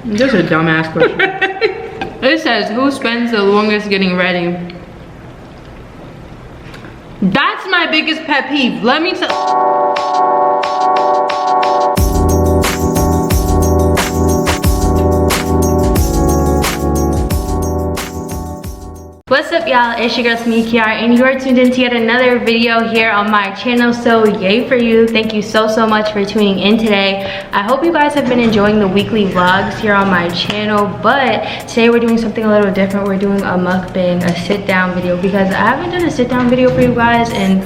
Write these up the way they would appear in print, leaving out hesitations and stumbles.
This is a dumbass question. It says, who spends the longest getting ready? That's my biggest pet peeve. Let me tell. What's up, y'all? It's your girl Tamia, Kiara, and you are tuned in to yet another video here on my channel. So yay for you. Thank you so much for tuning in today. I hope you guys have been enjoying the weekly vlogs here on my channel, but today we're doing something a little different. We're doing a mukbang, a sit down video, because I haven't done a sit down video for you guys in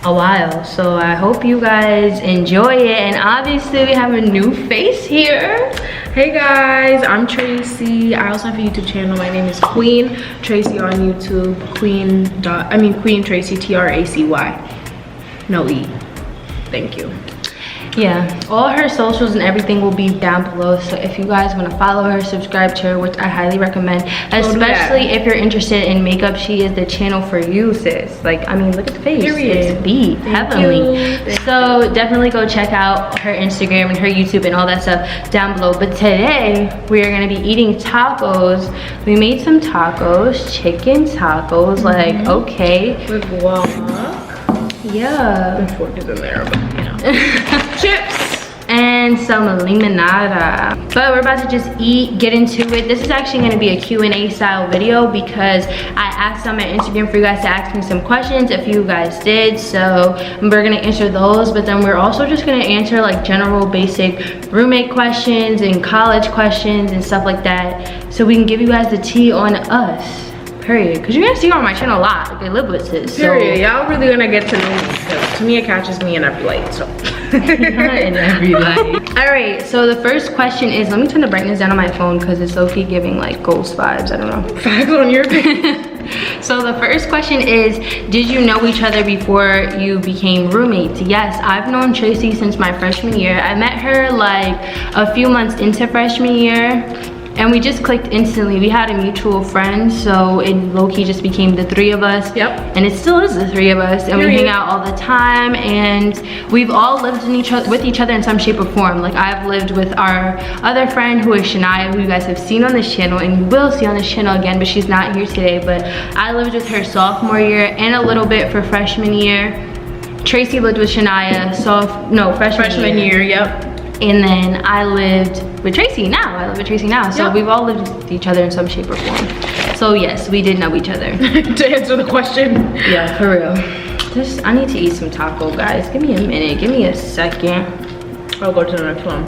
a while. So I hope you guys enjoy it. And obviously we have a new face here. Hey guys, I'm Tracy. I also have a YouTube channel. My name is Queen Tracy on YouTube. Queen Tracy, Tracy. No E. Thank you. Yeah, all her socials and everything will be down below. So if you guys want to follow her, subscribe to her, which I highly recommend, especially if you're interested in makeup. She is the channel for you, sis. Like, I mean, look at the face. Period. It's beat heavenly. So definitely go check out her Instagram and her YouTube and all that stuff down below. But today we are going to be eating tacos. We made some tacos, chicken tacos. Like, okay, With guac. yeah. The fork is in there, but you know. Chips and some limonada. But we're about to just eat, get into it. This is actually going to be a Q&A style video because I asked on my Instagram for you guys to ask me some questions if you guys did. So we're going to answer those, but then we're also just going to answer like general basic roommate questions and college questions and stuff like that, so we can give you guys the tea on us. Period. Because you're gonna see her on my channel a lot. Like, I live with this. Period. Y'all really gonna get to know me, because Tamia catches me in every light. So not in every light. Alright, so the first question is, let me turn the brightness down on my phone because it's low-key giving like ghost vibes. I don't know. Facts on your face. So the first question is, did you know each other before you became roommates? Yes, I've known Tracy since my freshman year. I met her like a few months into freshman year, and we just clicked instantly. We had a mutual friend, so it low-key just became the three of us. Yep. And it still is the three of us, and we hang out all the time, and we've all lived with each other in some shape or form. Like, I've lived with our other friend, who is Shania, who you guys have seen on this channel and you will see on this channel again, but she's not here today. But I lived with her sophomore year and a little bit for freshman year. Tracy lived with Shania freshman year. Yep. And then I lived with Tracy now. So we've all lived with each other in some shape or form. So yes, we did know each other. To answer the question. Yeah, for real. I need to eat some taco, guys. Give me a minute. Give me a second. I'll go to the next one.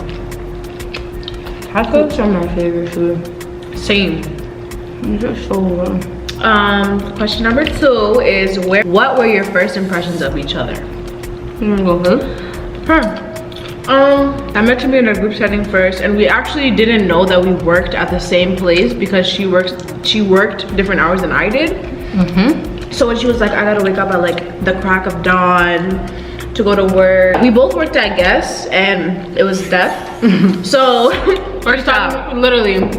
Tacos are my favorite food. Same. They're so good. Question number 2 is, what were your first impressions of each other? You wanna go first? Her. I met Tamia in a group setting first, and we actually didn't know that we worked at the same place because she worked different hours than I did. So when she was like, I gotta wake up at like the crack of dawn to go to work, we both worked at Guess, and it was death. So first time, literally.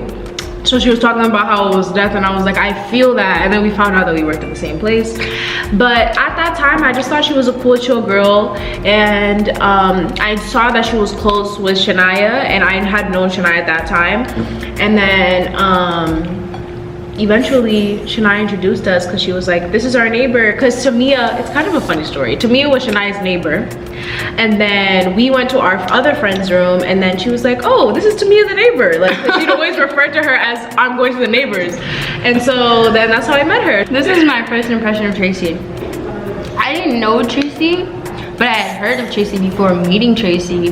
So she was talking about how it was death, and I was like, I feel that. And then we found out that we worked at the same place. But at that time, I just thought she was a cool, chill girl. And I saw that she was close with Shania, and I had known Shania at that time. And then eventually Shania introduced us, because she was like, this is our neighbor. Because Tamia, it's kind of a funny story. Tamia was Shania's neighbor. And then we went to our other friend's room, and then she was like, oh, this is Tamia the neighbor. Like, she'd always refer to her as, I'm going to the neighbors. And so then that's how I met her. This is my first impression of Tracy. I didn't know Tracy, but I had heard of Tracy before meeting Tracy,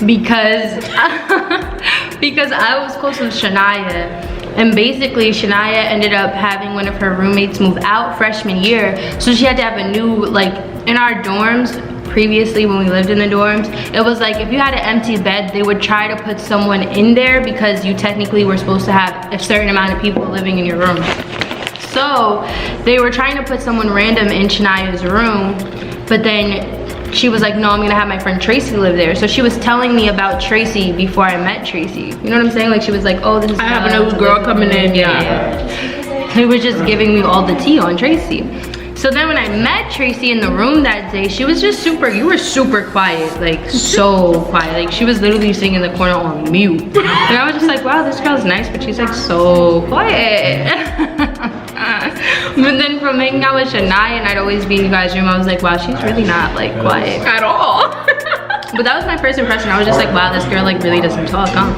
because I was close with Shania. And basically Shania ended up having one of her roommates move out freshman year, so she had to have a new, like, in our dorms previously when we lived in the dorms, it was like if you had an empty bed, they would try to put someone in there because you technically were supposed to have a certain amount of people living in your room. So they were trying to put someone random in Shania's room, but then she was like, no, I'm gonna have my friend Tracy live there. So she was telling me about Tracy before I met Tracy. You know what I'm saying? Like, she was like, oh, this is, I have a new girl coming in. Yeah. He was just giving me all the tea on Tracy. So then when I met Tracy in the room that day, she was just you were super quiet, like so quiet. Like she was literally sitting in the corner on mute. And I was just like, wow, this girl's nice, but she's like so quiet. But then from hanging out with Shania and I'd always be in you guys' room, I was like, wow, she's really not like quiet at all. But that was my first impression. I was just like, wow, this girl like really doesn't talk, huh?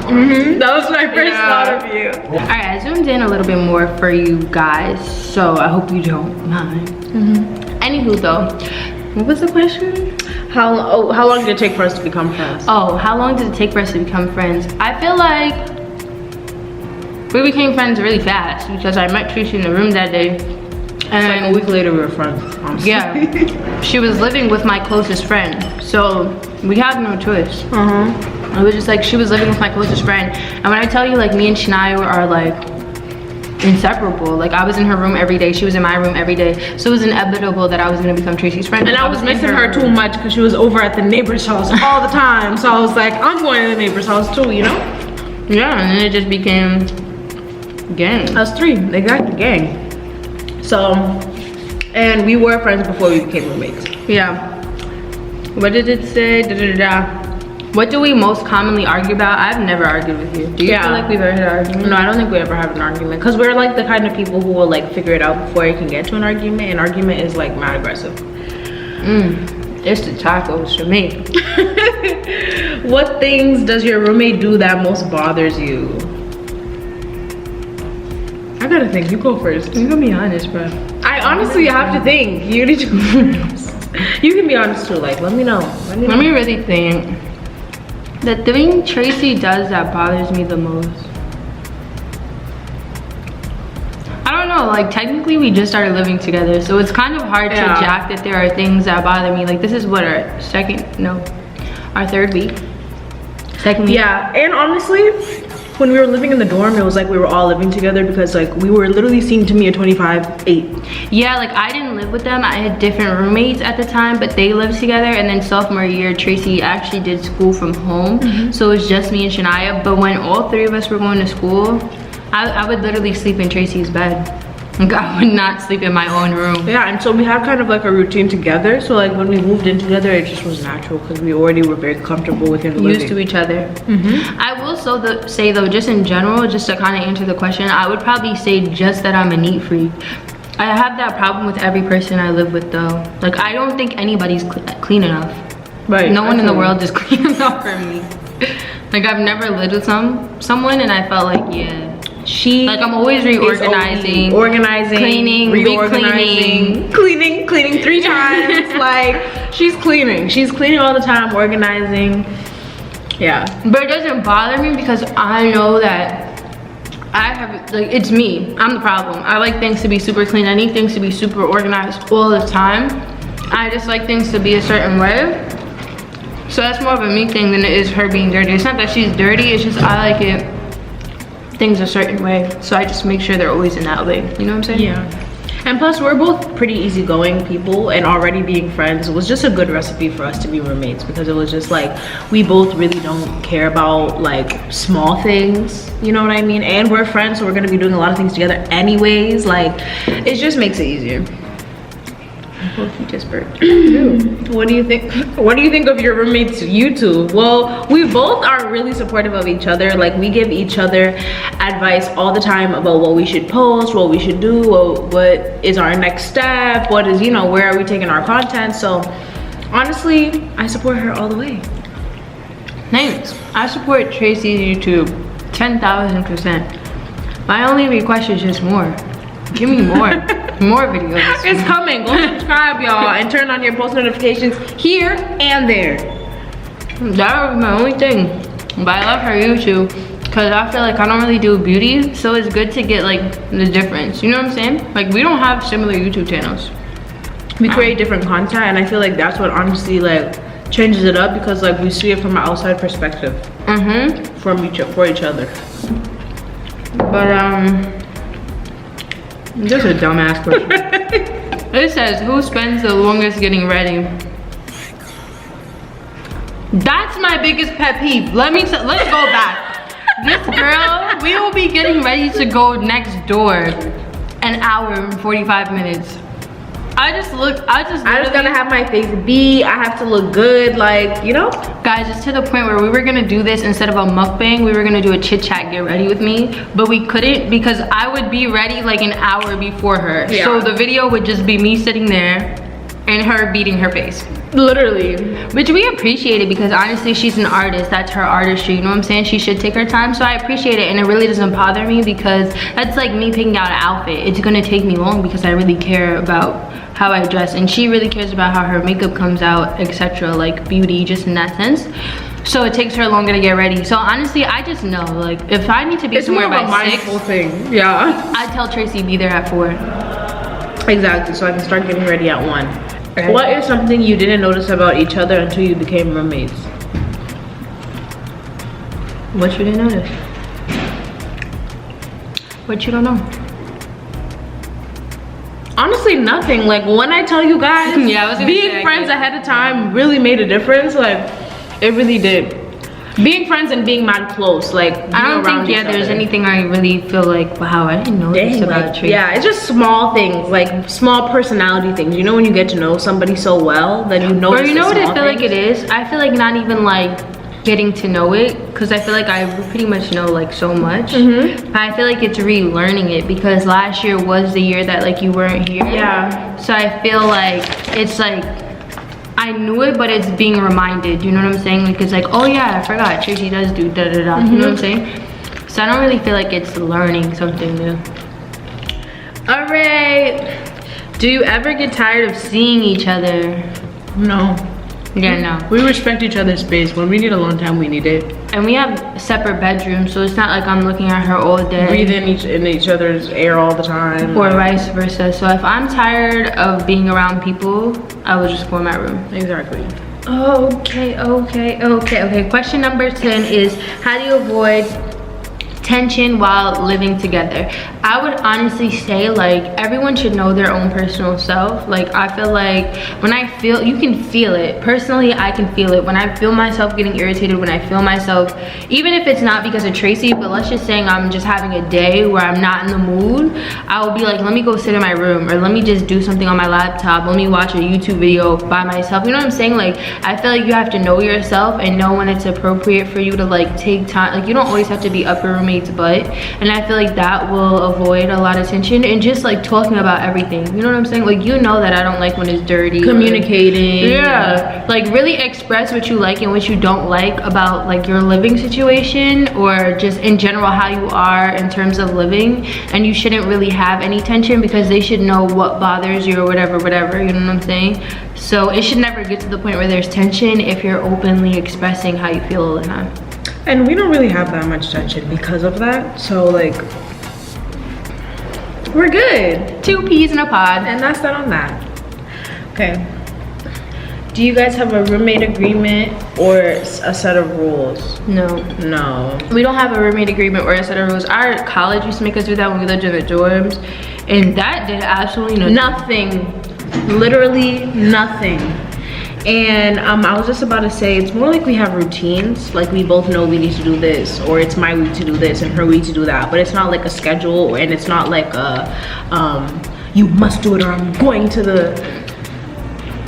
That was my first thought of you. All right, I zoomed in a little bit more for you guys, so I hope you don't mind. Anywho though, what was the question? How long did it take for us to become friends? Oh, how long did it take for us to become friends? I feel like we became friends really fast because I met Tracy in the room that day. And like a week later we were friends, honestly. Yeah, she was living with my closest friend, so we had no choice. It was just like she was living with my closest friend, and when I tell you like me and Shania are like inseparable. Like I was in her room every day, she was in my room every day, so it was inevitable that I was gonna become Tracy's friend. And I was missing her too much because she was over at the neighbor's house all the time, so I was like, I'm going to the neighbor's house too, you know? Yeah, and then it just became gang. Us three, exactly, gang. So, and we were friends before we became roommates. Yeah. What did it say? What do we most commonly argue about? I've never argued with you. Do you feel like we've ever had an argument? No, I don't think we ever have an argument. Because we're like the kind of people who will like figure it out before you can get to an argument. An argument is like mad aggressive. It's the tacos for me. What things does your roommate do that most bothers you? I gotta think, you go first. You can be honest, bro. I honestly have to think. You need to go first. You can be honest too, like let me know. Let me really think. The thing Tracy does that bothers me the most. I don't know, like technically we just started living together, so it's kind of hard to jack that there are things that bother me. Like this is what our third week. Second week. Yeah, and honestly, when we were living in the dorm, it was like we were all living together because like we were literally seeing Tamia 25/8. Yeah, like I didn't live with them. I had different roommates at the time, but they lived together. And then sophomore year, Tracy actually did school from home. So it was just me and Shania. But when all three of us were going to school, I would literally sleep in Tracy's bed. Like I would not sleep in my own room. Yeah, and so we had kind of like a routine together. So like when we moved in together, it just was natural because we already were very comfortable with him living. Used to each other. I will say though, just in general, just to kind of answer the question, I would probably say just that I'm a neat freak. I have that problem with every person I live with though. Like I don't think anybody's clean enough. Right. No one in the world is clean enough for me. Like I've never lived with someone and I felt like, yeah. Like I'm always reorganizing, cleaning, reorganizing, cleaning 3 times. Like she's cleaning all the time, organizing. Yeah, but it doesn't bother me because I know that I have like it's me. I'm the problem. I like things to be super clean. I need things to be super organized all the time. I just like things to be a certain way. So that's more of a me thing than it is her being dirty. It's not that she's dirty. It's just I like it. Things a certain way, so I just make sure they're always in that way. You know what I'm saying? Yeah. And plus we're both pretty easygoing people, and already being friends was just a good recipe for us to be roommates because it was just like we both really don't care about like small things, you know what I mean? And we're friends, so we're gonna be doing a lot of things together anyways. Like it just makes it easier. Both you just burped. What do you think of your roommates, you two? Well, we both are really supportive of each other. Like we give each other advice all the time about what we should post, what we should do, what is our next step, what is, you know, where are we taking our content. So honestly, I support her all the way. Thanks. I support Tracy's YouTube 10,000%. My only request is just more. Give me more. More videos. It's coming. Go subscribe, y'all, and turn on your post notifications here and there. That was my only thing. But I love her YouTube because I feel like I don't really do beauty, so it's good to get like the difference. You know what I'm saying? Like we don't have similar YouTube channels. We create different content, and I feel like that's what honestly like changes it up because like we see it from an outside perspective. For each other. But just a dumbass question. It says, who spends the longest getting ready? That's my biggest pet peeve. Let's go back. This girl, we will be getting ready to go next door an hour and 45 minutes. I just gotta have my face beat. I have to look good, like, you know. Guys, it's to the point where we were gonna do this instead of a mukbang. We were gonna do a chit chat, get ready with me, but we couldn't because I would be ready like an hour before her. Yeah. So the video would just be me sitting there and her beating her face. Literally. Which we appreciate it because honestly, she's an artist. That's her artistry, you know what I'm saying? She should take her time, so I appreciate it, and it really doesn't bother me because that's like me picking out an outfit. It's gonna take me long because I really care about how I dress, and she really cares about how her makeup comes out, etc. Like beauty, just in that sense. So it takes her longer to get ready. So honestly, I just know, like, if I need to be somewhere by 6, thing. Yeah. I tell Tracy be there at 4. Exactly, so I can start getting ready at 1. What is something you didn't notice about each other until you became roommates? What you didn't notice? What you don't know? Honestly, nothing. Like, when I tell you guys, yeah, I was gonna being say, friends ahead of time really made a difference. Like, it really did. Being friends and being mad close, like, I don't think there's anything I really feel like, wow, I didn't know this about Tracy. Yeah, it's just small things, like small personality things. You know, when you get to know somebody so well, then you know. Or you know what I feel like it is? I feel like not even like getting to know it, because I feel like I pretty much know like so much. But I feel like it's relearning it because last year was the year that like you weren't here. Yeah. So I feel like it's like I knew it, but it's being reminded, you know what I'm saying? Like, it's like, oh yeah, I forgot Tracy does do da-da-da, you know what I'm saying? So I don't really feel like it's learning something new. All right. Do you ever get tired of seeing each other? No. Yeah, no. We respect each other's space. When we need alone time, we need it. And we have separate bedrooms, so it's not like I'm looking at her all day. Breathing in each other's air all the time. Or vice versa. So if I'm tired of being around people, I will just go in my room. Exactly. Okay. Question number 10 is, how do you avoid tension while living together? I would honestly say like everyone should know their own personal self. Like I feel like when I feel, you can feel it. Personally, I can feel it when I feel myself getting irritated, when I feel myself, even if it's not because of Tracy, but let's just saying I'm just having a day where I'm not in the mood, I will be like, let me go sit in my room, or let me just do something on my laptop, let me watch a YouTube video by myself. You know what I'm saying? Like I feel like you have to know yourself and know when it's appropriate for you to like take time. Like you don't always have to be up your roommate's butt, and I feel like that will avoid a lot of tension, and just like talking about everything, you know what I'm saying? Like, you know that I don't like when it's dirty. Communicating. Yeah, like really express what you like and what you don't like about like your living situation, or just in general how you are in terms of living. And you shouldn't really have any tension because they should know what bothers you or whatever, you know what I'm saying? So it should never get to the point where there's tension if you're openly expressing how you feel all the time. And we don't really have that much tension because of that, so like we're good. 2 peas in a pod. And that's that on that. Okay. Do you guys have a roommate agreement or a set of rules? No. We don't have a roommate agreement or a set of rules. Our college used to make us do that when we lived in the dorms, and that did absolutely nothing. Literally nothing. And I was just about to say, it's more like we have routines. Like we both know we need to do this, or it's my week to do this and her week to do that. But it's not like a schedule, and it's not like a you must do it or I'm going to the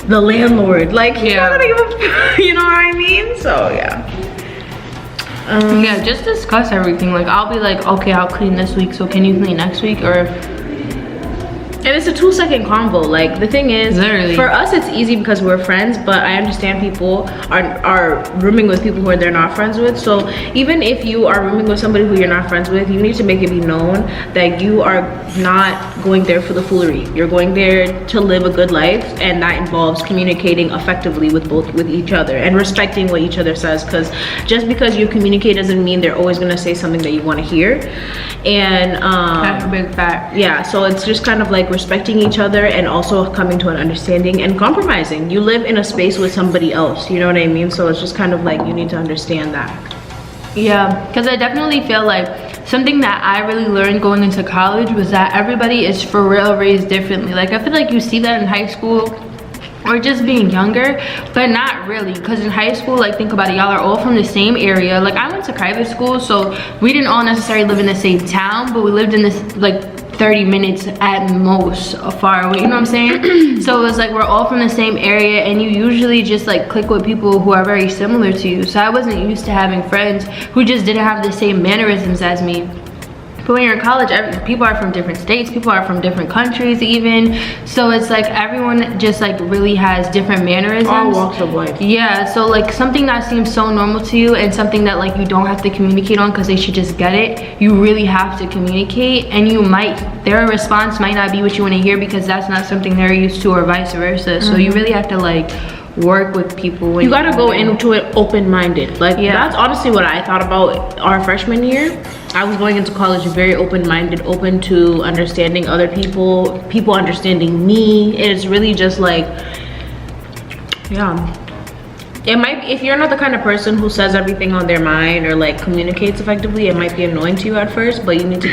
landlord. Like, yeah, you know what I mean? So yeah. Yeah, just discuss everything. Like I'll be like, okay, I'll clean this week, so can you clean next week? Or and it's a 2-second convo. Like the thing is, literally, for us it's easy because we're friends, but I understand people are rooming with people who they're not friends with. So even if you are rooming with somebody who you're not friends with, you need to make it be known that you are not going there for the foolery. You're going there to live a good life, and that involves communicating effectively with each other and respecting what each other says, because just because you communicate doesn't mean they're always going to say something that you want to hear. And that's a big fact. Yeah, so it's just kind of like respecting each other and also coming to an understanding and compromising. You live in a space with somebody else, you know what I mean? So it's just kind of like you need to understand that. Yeah, because I definitely feel like something that I really learned going into college was that everybody is for real raised differently. Like I feel like you see that in high school or just being younger, but not really, because in high school, like think about it, y'all are all from the same area. Like I went to private school, so we didn't all necessarily live in the same town, but we lived in this like 30 minutes at most far away, you know what I'm saying? So it was like we're all from the same area, and you usually just like click with people who are very similar to you. So I wasn't used to having friends who just didn't have the same mannerisms as me. But when you're in college, people are from different states, people are from different countries even. So it's like everyone just like really has different mannerisms. All walks of life. Yeah, so like something that seems so normal to you and something that like you don't have to communicate on because they should just get it, you really have to communicate, and their response might not be what you want to hear because that's not something they're used to, or vice versa. So you really have to like work with people. When you gotta go into it open-minded. Like, that's honestly what I thought about our freshman year. I was going into college very open-minded, open to understanding other people, people understanding me. It's really just like, yeah. It might, if you're not the kind of person who says everything on their mind or like communicates effectively, it might be annoying to you at first, but you need to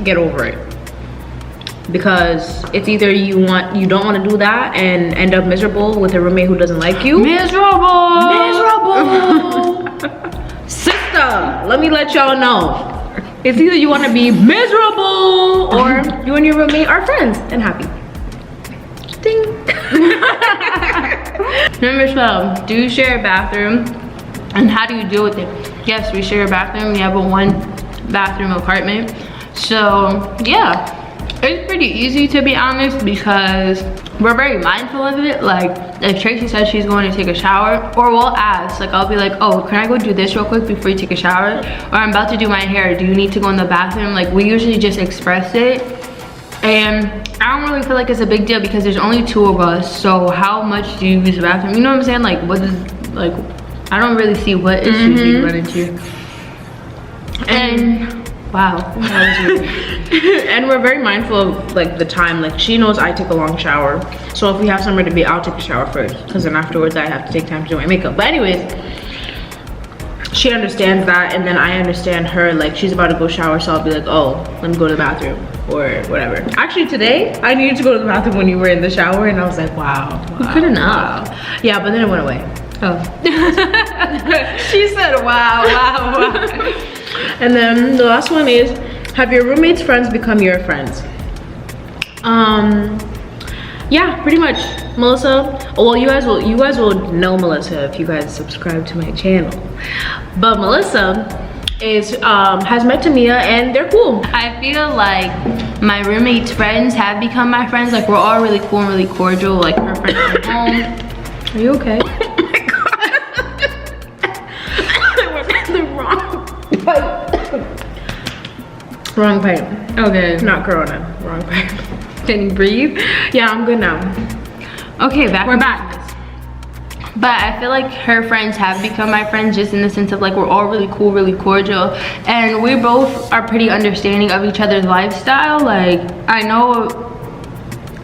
get over it. Because it's either you don't want to do that and end up miserable with a roommate who doesn't like you. Miserable! Sister, let me let y'all know. It's either you want to be miserable or you and your roommate are friends and happy. Ding. Number 12, do you share a bathroom? And how do you deal with it? Yes, we share a bathroom. We have a 1-bathroom apartment. So, yeah. It's pretty easy, to be honest, because we're very mindful of it. Like, if Tracy says she's going to take a shower, or we'll ask, like, I'll be like, oh, can I go do this real quick before you take a shower? Or I'm about to do my hair, do you need to go in the bathroom? Like, we usually just express it. And I don't really feel like it's a big deal because there's only 2 of us. So how much do you use the bathroom? You know what I'm saying? Like, I don't really see what issues you run into. And wow, that was weird. And we're very mindful of like the time. Like, she knows I take a long shower, so if we have somewhere to be, I'll take a shower first, because then afterwards I have to take time to do my makeup. But anyways, she understands that, and then I understand her. Like, she's about to go shower, so I'll be like, oh, let me go to the bathroom or whatever. Actually, today I needed to go to the bathroom when you were in the shower, and I was like, wow, good enough. Wow. Yeah, but then it went away. Oh. She said wow, wow, wow. And then the last one is, have your roommates' friends become your friends? Yeah, pretty much. Melissa, well, you guys will know Melissa if you guys subscribe to my channel. But Melissa has met Tamia, and they're cool. I feel like my roommates' friends have become my friends. Like, we're all really cool and really cordial. Like, her friends at home. Are you okay? Wrong pipe. Okay. Not Corona. Wrong pipe. Can you breathe? Yeah, I'm good now. Okay, we're back. But I feel like her friends have become my friends, just in the sense of like we're all really cool, really cordial, and we both are pretty understanding of each other's lifestyle. Like, I know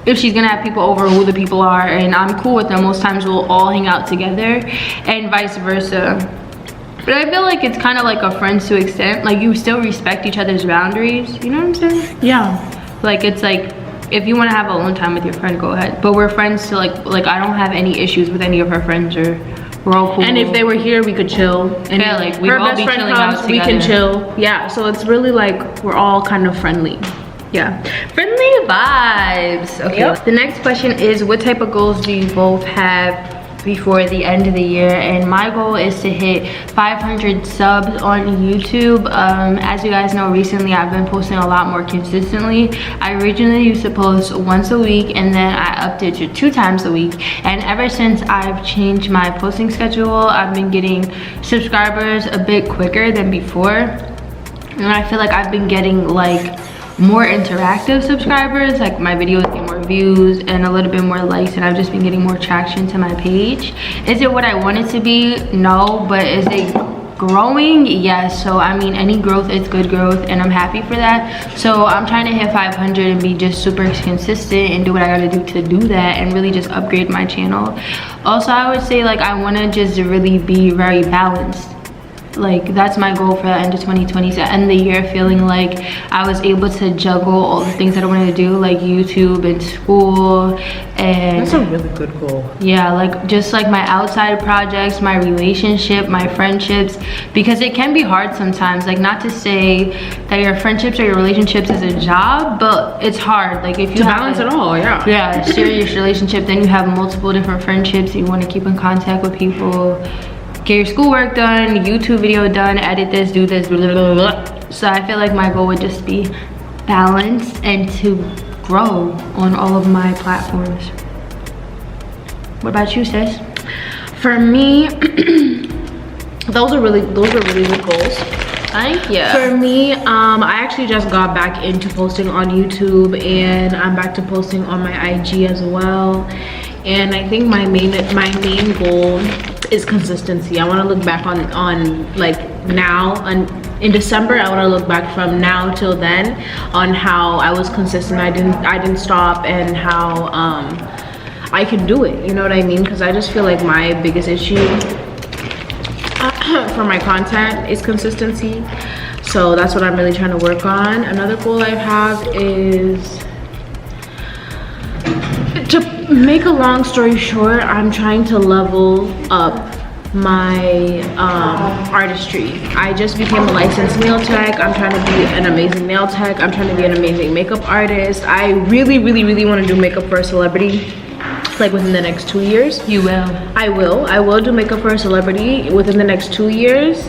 if she's gonna have people over, who the people are, and I'm cool with them. Most times we'll all hang out together, and vice versa. But I feel like it's kind of like a friends to extent. Like, you still respect each other's boundaries. You know what I'm saying? Yeah. Like, it's like, if you want to have alone time with your friend, go ahead. But we're friends to like I don't have any issues with any of her friends, or we're all cool. And if they were here, we could chill. And yeah, like we all be chilling out together. We can chill. Yeah. So it's really like we're all kind of friendly. Yeah, friendly vibes. Okay. Yep. The next question is, what type of goals do you both have before the end of the year? And my goal is to hit 500 subs on YouTube. As you guys know, recently I've been posting a lot more consistently. I originally used to post once a week, and then I upped it to 2 times a week. And ever since I've changed my posting schedule, I've been getting subscribers a bit quicker than before. And I feel like I've been getting like more interactive subscribers. Like, my videos get more views and a little bit more likes, and I've just been getting more traction to my page. Is it what I want it to be? No. But is it growing? Yes. So I mean, any growth is good growth, and I'm happy for that. So I'm trying to hit 500 and be just super consistent and do what I gotta do to do that, and really just upgrade my channel. Also, I would say, like, I want to just really be very balanced. Like that's my goal for the end of 2020, to end the year feeling like I was able to juggle all the things that I wanted to do, like YouTube and school. And that's a really good goal. Yeah, like just like my outside projects, my relationship, my friendships, because it can be hard sometimes. Like, not to say that your friendships or your relationships is a job, but it's hard. Like if you balance it all, yeah, a serious relationship, then you have multiple different friendships. You want to keep in contact with people, get your schoolwork done, YouTube video done, edit this, do this, blah, blah, blah. So I feel like my goal would just be balance and to grow on all of my platforms. What about you, sis? For me, those are really good goals. Thank you. For me, I actually just got back into posting on YouTube, and I'm back to posting on my IG as well. And I think my main goal is consistency. I want to look back on like now, and in December I want to look back from now till then on how I was consistent. I didn't stop, and how I can do it, you know what I mean? Because I just feel like my biggest issue for my content is consistency. So that's what I'm really trying to work on. Another goal I have is, to make a long story short, I'm trying to level up my artistry. I just became a licensed nail tech. I'm trying to be an amazing nail tech. I'm trying to be an amazing makeup artist. I really want to do makeup for a celebrity, like within the next 2 years. You will. I will do makeup for a celebrity within the next 2 years.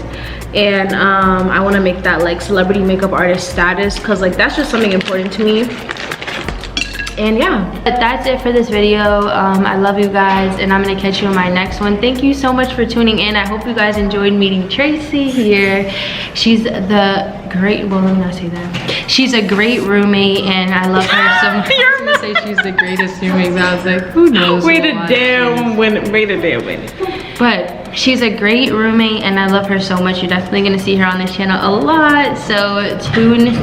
And I want to make that like celebrity makeup artist status, because like that's just something important to me. And yeah, but that's it for this video. I love you guys, and I'm gonna catch you in my next one. Thank you so much for tuning in. I hope you guys enjoyed meeting Tracy here. She's the great, well, let me not say that. She's a great roommate, and I love her so much. I was gonna say she's the greatest roommate, but I was like, who knows? Wait a damn minute. But she's a great roommate, and I love her so much. You're definitely gonna see her on this channel a lot, so tune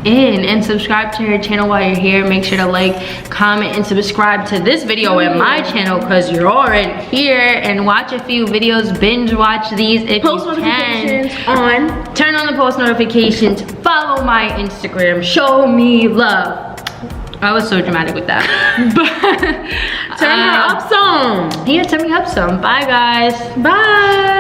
in and subscribe to her channel while you're here. Make sure to like, comment, and subscribe to this video and my channel, because you're already here, and watch a few videos. Binge watch these if Post you can. notifications on. Turn on the post notifications. Follow my Instagram. Show me love. I was so dramatic with that. But turn her up some. Yeah, turn me up some. Bye guys. Bye.